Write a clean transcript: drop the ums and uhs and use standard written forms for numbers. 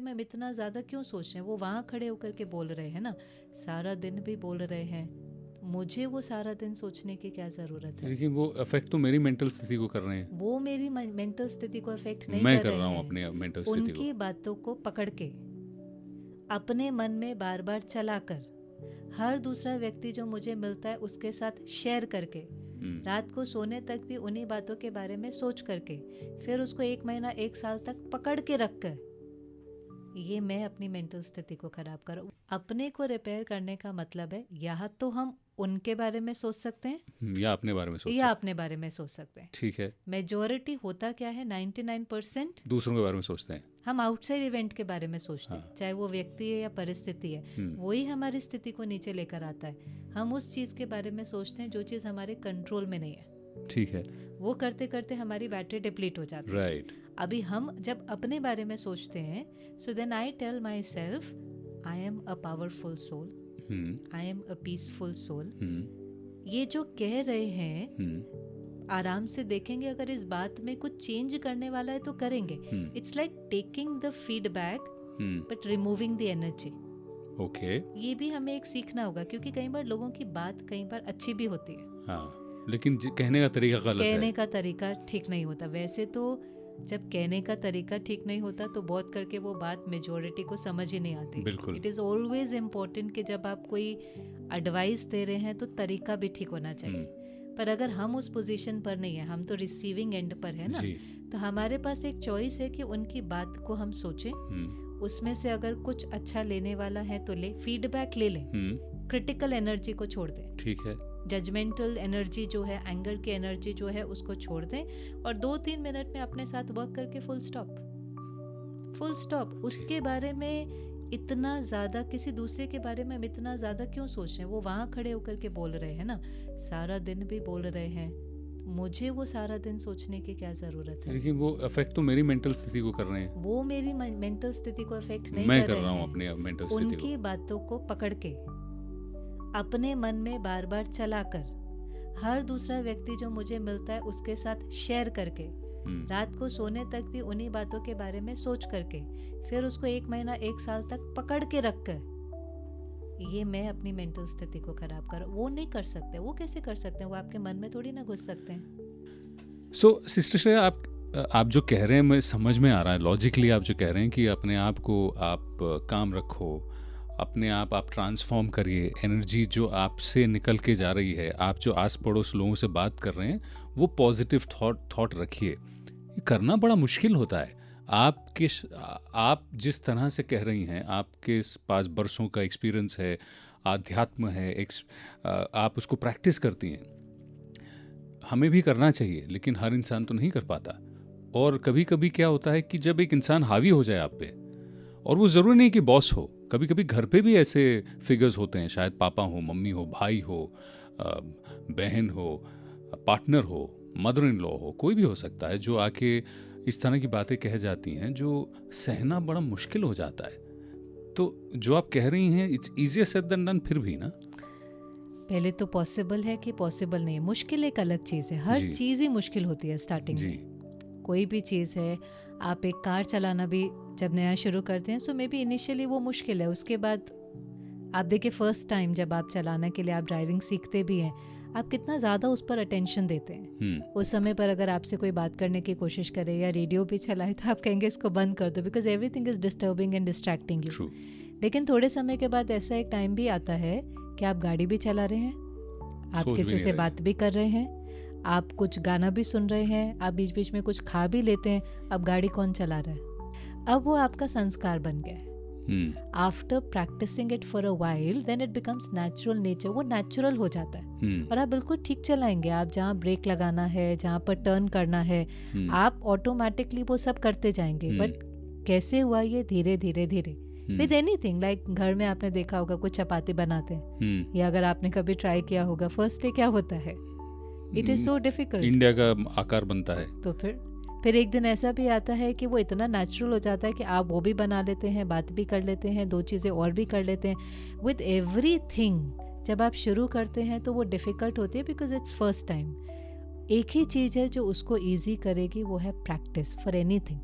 में इतना ज़्यादा क्यों सोच रहे हैं? वो वहाँ खड़े होकर के बोल रहे हैं ना, सारा दिन भी बोल रहे हैं, मुझे वो सारा दिन सोचने की क्या ज़रूरत है? लेकिन वो अफेक्ट तो मेरी मेंटल स्थिति को कर रहे हैं। वो मेरी मेंटल स्थिति को अफेक्ट नहीं मैं कर कर रहे रहा हूँ हैं। अपने मेंटल स्थिति उनकी को। बातों को पकड़ के अपने मन में बार बार चलाकर, हर दूसरा व्यक्ति जो मुझे मिलता है उसके साथ शेयर करके, रात को सोने तक भी उन्हीं बातों के बारे में सोच करके, फिर उसको 1 महीना 1 साल तक पकड़ के रख कर, ये मैं अपनी मेंटल स्थिति को खराब कर रहा हूँ। अपने को रिपेयर करने का मतलब है या तो हम उनके बारे में सोच सकते हैं या अपने बारे में सोच या अपने बारे में सोच सकते हैं। ठीक है। मेजॉरिटी होता क्या है, 99% दूसरों के बारे में सोचते हैं। हम आउटसाइड इवेंट के बारे में सोचते हैं, हाँ। चाहे वो व्यक्ति है या परिस्थिति है, वही हमारी स्थिति को नीचे लेकर आता है। हम उस चीज़ के बारे में सोचते हैं जो चीज़ हमारे कंट्रोल में नहीं है। ठीक है। वो करते करते हमारी बैटरी डिप्लीट हो जाती है। राइट। अभी हम जब अपने बारे में सोचते हैं, so then I tell myself, I am a powerful soul, I am a peaceful soul. ये जो कह रहे हैं, आराम से देखेंगे, अगर इस बात में कुछ चेंज करने वाला है तो करेंगे। It's like taking the feedback but removing the energy. Okay. ये भी हमें एक सीखना होगा, क्योंकि कई बार लोगों की बात कई बार अच्छी भी होती है, हाँ, लेकिन कहने का तरीका गलत है। कहने का तरीका ठीक नहीं होता। वैसे तो जब कहने का तरीका ठीक नहीं होता तो बहुत करके वो बात मेजॉरिटी को समझ ही नहीं आती। बिल्कुल। इट इज़ ऑलवेज इम्पोर्टेंट कि जब आप कोई एडवाइस दे रहे हैं तो तरीका भी ठीक होना चाहिए। पर अगर हम उस पोजीशन पर नहीं है, हम तो रिसीविंग एंड पर है ना, तो हमारे पास एक चॉइस है कि उनकी बात को हम सोचें, उसमें से अगर कुछ अच्छा लेने वाला है तो ले, फीडबैक ले लें, क्रिटिकल एनर्जी को छोड़ दें। ठीक है। जजमेंटल एनर्जी जो है, एंगर की एनर्जी जो है, उसको छोड़ दें और 2-3 मिनट में अपने साथ वर्क करके फुल स्टॉप। उसके बारे में इतना ज़्यादा, किसी दूसरे के बारे में हम इतना ज़्यादा क्यों सोच रहे हैं? वो वहाँ खड़े होकर के बोल रहे हैं ना, सारा दिन भी बोल रहे हैं, मुझे वो सारा दिन सोचने की क्या ज़रूरत है? लेकिन वो अफेक्ट तो मेरी मेंटल स्थिति को कर रहे हैं। वो मेरी मेंटल स्थिति को अफेक्ट नहीं मैं कर रहा हूँ हैं। अपने मेंटल स्थिति को। उनकी बातों को पकड़ के अपने मन में बार बार चलाकर, हर दूसरा व्यक्ति जो मुझे मिलता है उसके साथ शेयर करके, रात को सोने तक भी उन्हीं बातों के बारे में सोच करके, फिर उसको 1 महीना 1 साल तक पकड़ के रख कर, ये मैं अपनी मेंटल स्थिति को खराब कर, वो नहीं कर सकते। वो कैसे कर सकते हैं? वो आपके मन में थोड़ी ना घुस सकते हैं। सो सिस्टर श्रेया, आप जो कह रहे हैं मैं समझ में आ रहा है, लॉजिकली आप जो कह रहे हैं कि अपने आप को आप काम रखो, अपने आप ट्रांसफॉर्म करिए, एनर्जी जो आपसे निकल के जा रही है, आप जो आस पड़ोस लोगों से बात कर रहे हैं, वो पॉजिटिव थॉट रखिए। ये करना बड़ा मुश्किल होता है। आप जिस तरह से कह रही हैं, आपके पास बरसों का एक्सपीरियंस है, आध्यात्म है, आप उसको प्रैक्टिस करती हैं। हमें भी करना चाहिए, लेकिन हर इंसान तो नहीं कर पाता। और कभी कभी क्या होता है कि जब एक इंसान हावी हो जाए आप पे, और वो ज़रूरी नहीं कि बॉस हो, कभी कभी घर पे भी ऐसे फिगर्स होते हैं, शायद पापा हो, मम्मी हो, भाई हो, बहन हो, पार्टनर हो, मदर इन लॉ हो, कोई भी हो सकता है, जो आके इस तरह की बातें कह जाती हैं जो सहना बड़ा मुश्किल हो जाता है। तो जो आप कह रही हैं, it's easier said than done, फिर भी ना, पहले तो पॉसिबल है कि पॉसिबल नहीं है। मुश्किल एक अलग चीज़ है, हर चीज़ ही मुश्किल होती है स्टार्टिंग में। कोई भी चीज़ है, आप एक कार चलाना भी जब नया शुरू करते हैं, सो मे बी इनिशियली वो मुश्किल है। उसके बाद आप देखिए, फर्स्ट टाइम जब आप चलाने के लिए आप ड्राइविंग सीखते भी हैं, आप कितना ज़्यादा उस पर अटेंशन देते हैं। उस समय पर अगर आपसे कोई बात करने की कोशिश करे या रेडियो भी चलाए तो आप कहेंगे इसको बंद कर दो, because everything is disturbing and distracting you. लेकिन थोड़े समय के बाद ऐसा एक टाइम भी आता है कि आप गाड़ी भी चला रहे हैं, आप किसी से बात भी कर रहे हैं, आप कुछ गाना भी सुन रहे हैं, आप बीच बीच में कुछ खा भी लेते हैं। अब गाड़ी कौन चला रहा है? अब वो आपका संस्कार बन गया है। After practising it for a while, then it becomes natural nature, वो नेचुरल हो जाता है और आप बिल्कुल ठीक चलाएंगे। आप जहाँ ब्रेक लगाना है, जहाँ पर टर्न करना है, आप ऑटोमेटिकली वो सब करते जाएंगे। बट कैसे हुआ ये? धीरे धीरे धीरे, विद एनीथिंग। लाइक घर में आपने देखा होगा कुछ चपाती बनाते हैं, या अगर आपने कभी ट्राई किया होगा, फर्स्ट डे क्या होता है, it is so difficult, India का आकार बनता है। तो फिर एक दिन ऐसा भी आता है कि वो इतना नेचुरल हो जाता है कि आप वो भी बना लेते हैं, बात भी कर लेते हैं, 2 चीज़ें और भी कर लेते हैं विद एवरीथिंग। जब आप शुरू करते हैं तो वो डिफ़िकल्ट होती है, बिकॉज इट्स फर्स्ट टाइम। एक ही चीज़ है जो उसको ईजी करेगी, वो है प्रैक्टिस फॉर एनीथिंग।